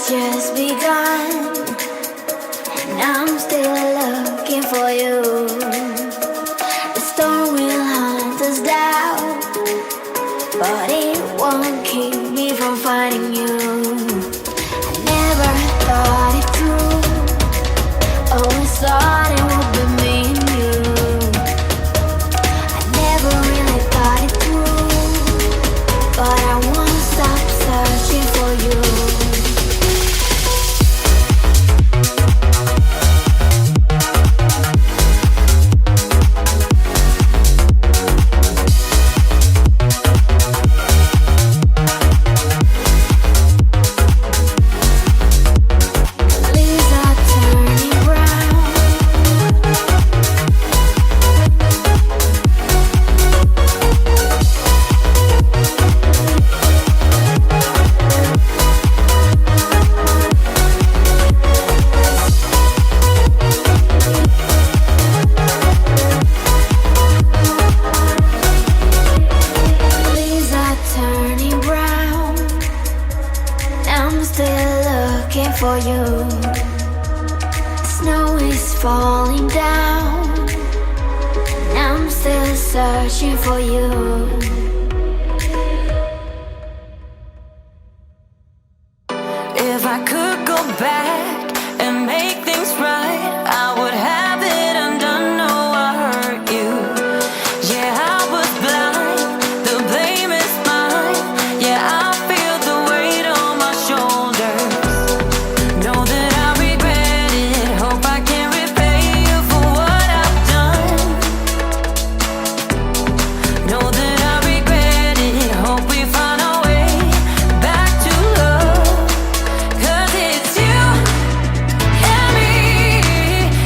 just begun, and I'm still looking for you. The storm will hunt us down, but it won't keep me from finding you. I never thought it through, always thought it would be me and you. I never really thought it through, but I won't stop searching for you. For you, snow is falling down, and I'm still searching for you. If I could go back and make things right, I would have it undone. No, I hurt you. Yeah, I was blind. The blame is mine. Yeah, I feel the weight on my shoulders. Know that I regret it. Hope I can repay you for what I've done. Know that I regret it. Hope we find our way back to love. 'Cause it's you and me.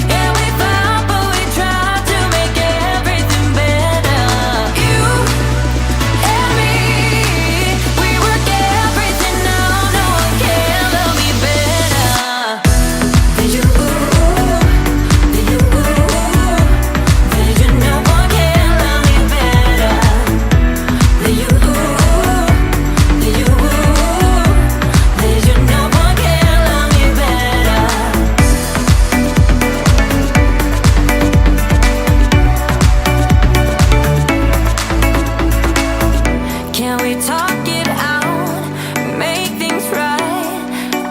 Yeah, we fought, but we tried to make everything better. You and me, we work everything out. No one can love me better than you. Than you. Than you. No one can love me better than you. Than you. Than you. No one can love me better. Can we talk it out? Make things right.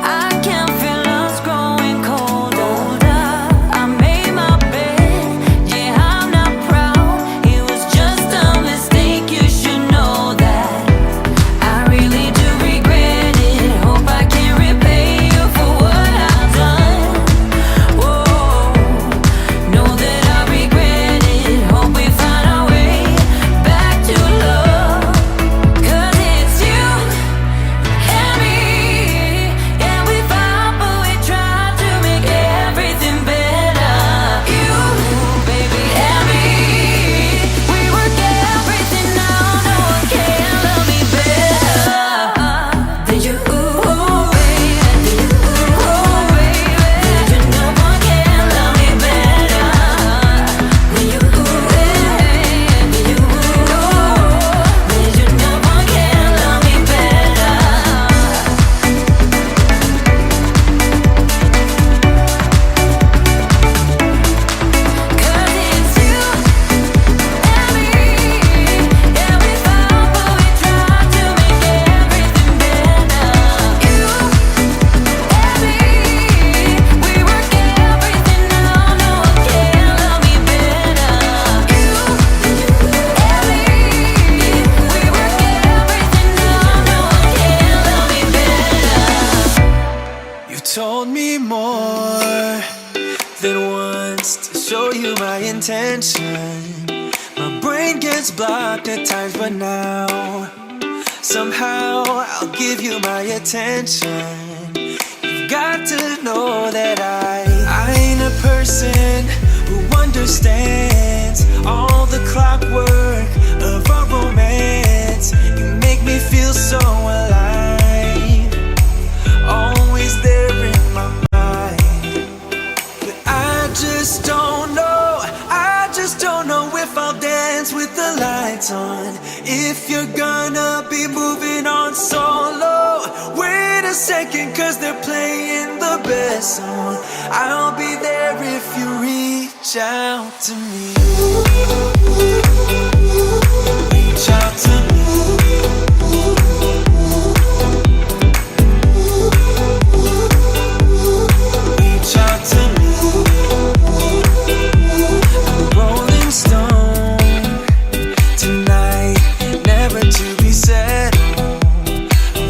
I can feel us growing colder. I made my bed. Yeah, I'm not proud. It was just a mistake. You should know that. I really do regret it. Hope I can repay you for what I've done. Whoa, know that I regret it. Hope we find our way back to love. 'Cause it's you and me. Yeah, we fought, but we tried to make everything better. You, baby, and me. We work everything out. No one can love me better than you, baby. Than you, baby. Than you. No one can love me better than you, baby. Than you, than you. No one can love me better. 'Cause it's you and me. Yeah, we fought, but we tried to make everything better. You and me, we work everything out. No one can love me better. You and me, we work everything out. No one can love me better. You told me more than once to show you my intention. My brain gets blocked at times, but now somehow I'll give you my attention. You've got to know that I ain't a person who understands all the clockwork of our romance. You make me feel so alive, always there in my mind. But I just don't know, if I'll dance with the lights on. If you're gonna be moving on solo, where to second, cause they're playing the best song. I'll be there if you reach out to me. Reach out to me. Reach out to me. I'm Rolling Stone tonight, never to be settled.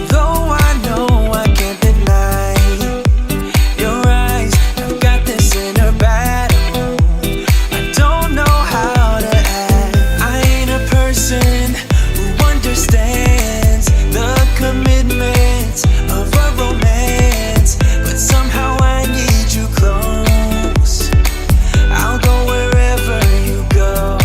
Though I know I can't deny your eyes, I've got this inner battle. I don't know how to act. I ain't a person who understands the commitments of a romance, but somehow I need you close. I'll go wherever you go.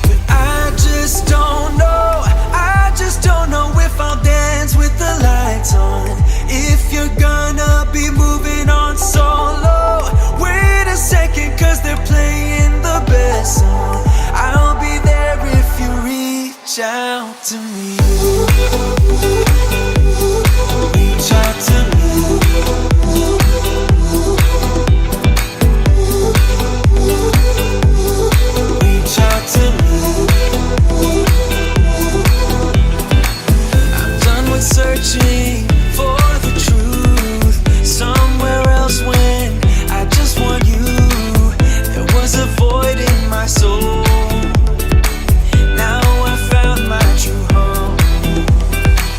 But I just don't know, I just don't know if I'll dance with the lights on, if you're gonna be moving on solo. Wait a second, cause they're playing the best song. I'll be there if you reach out to me. Reach out to me. Reach out to me. I'm done with searching for the truth somewhere else when I just want you. There was a void in my soul. Now I found my true home.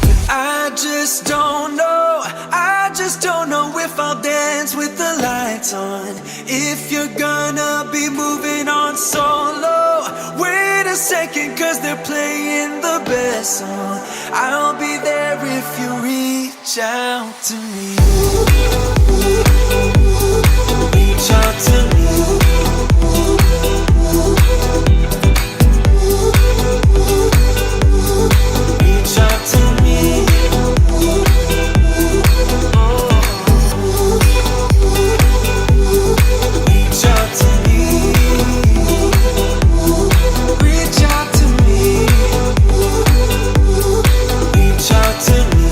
But I just don't know, I just don't know if I'll dance with the lights on, if you're gonna be moving on solo. Wait a second, cause they're playing the best song. I'll be there if you reach out to me. Reach out to me. Reach out to me. Oh. Reach out to me. Reach out to me. Reach out to me.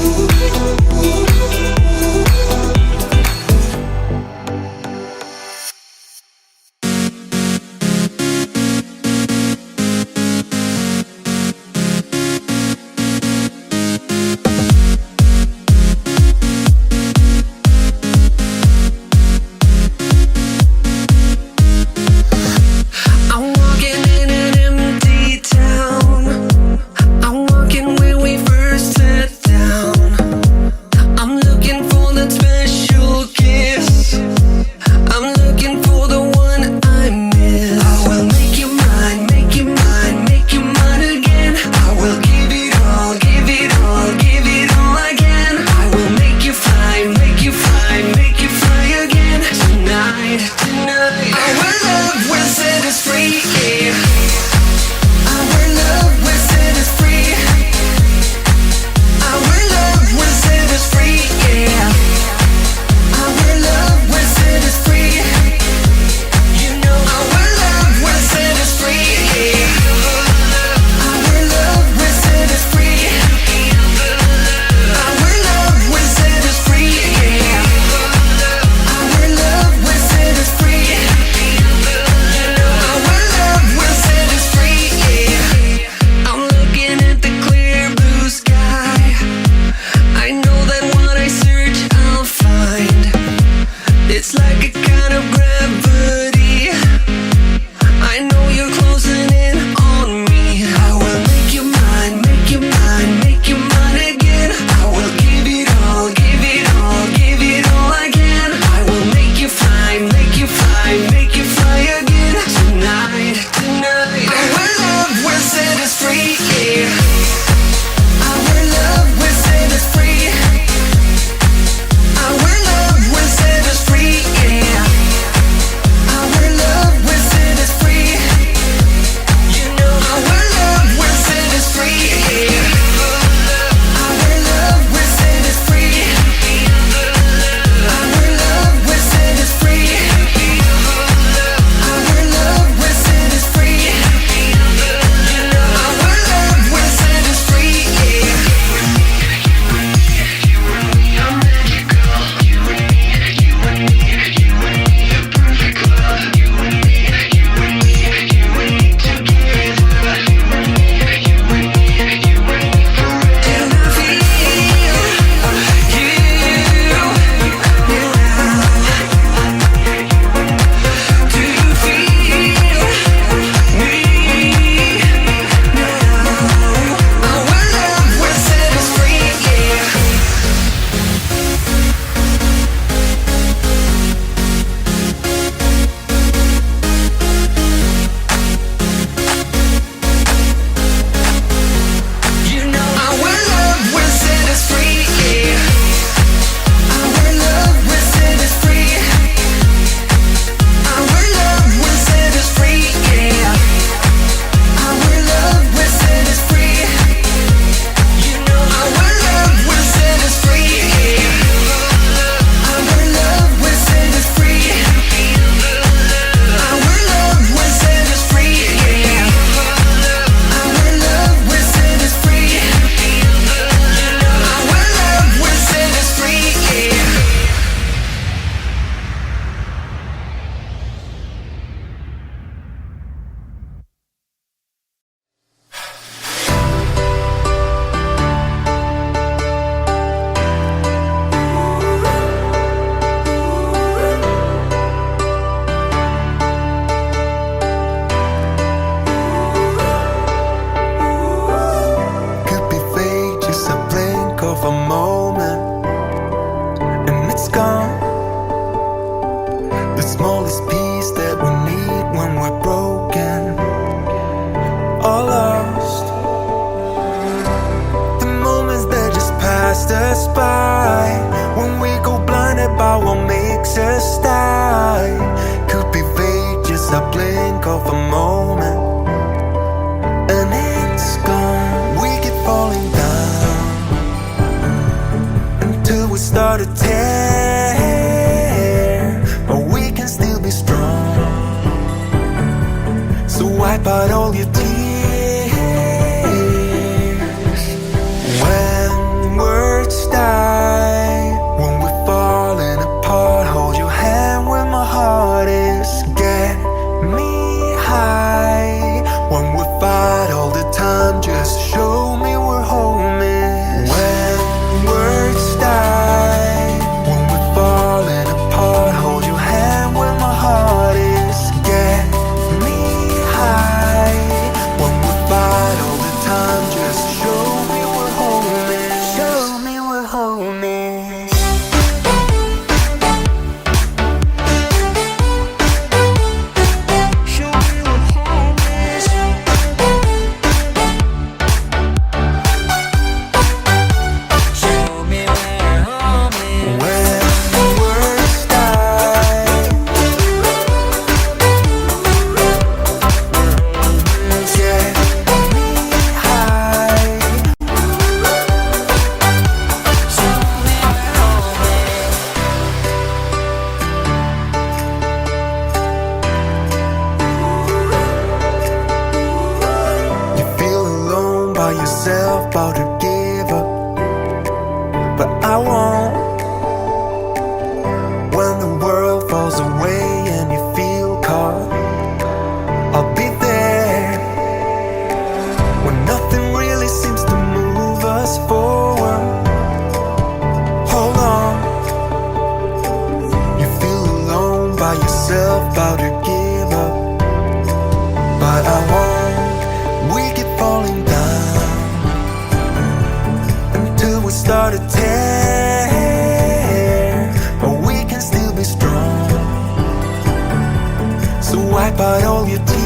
we start a tear, but we can still be strong. So wipe out all your tears. When words die, when we're falling apart, hold your hand when my heart is. Get me high. When we fight all the time, just show me we're home is. When words die, when we're falling apart, hold your hand when my heart is. Get me high. When we fight all the time, just show me we're home is. Show me we're home is. Show me we're home is. Show me where home is. When words die, get me high. Show me where home is. You feel alone by yourself, about to give up, but I won't. When the world falls away and you feel caught, I'll be there. When nothing really seems to move us forward, hold on. You feel alone by yourself, about to give up, but I won't. We keep falling down until we start a tear, but we can still be strong. So wipe out all your tears.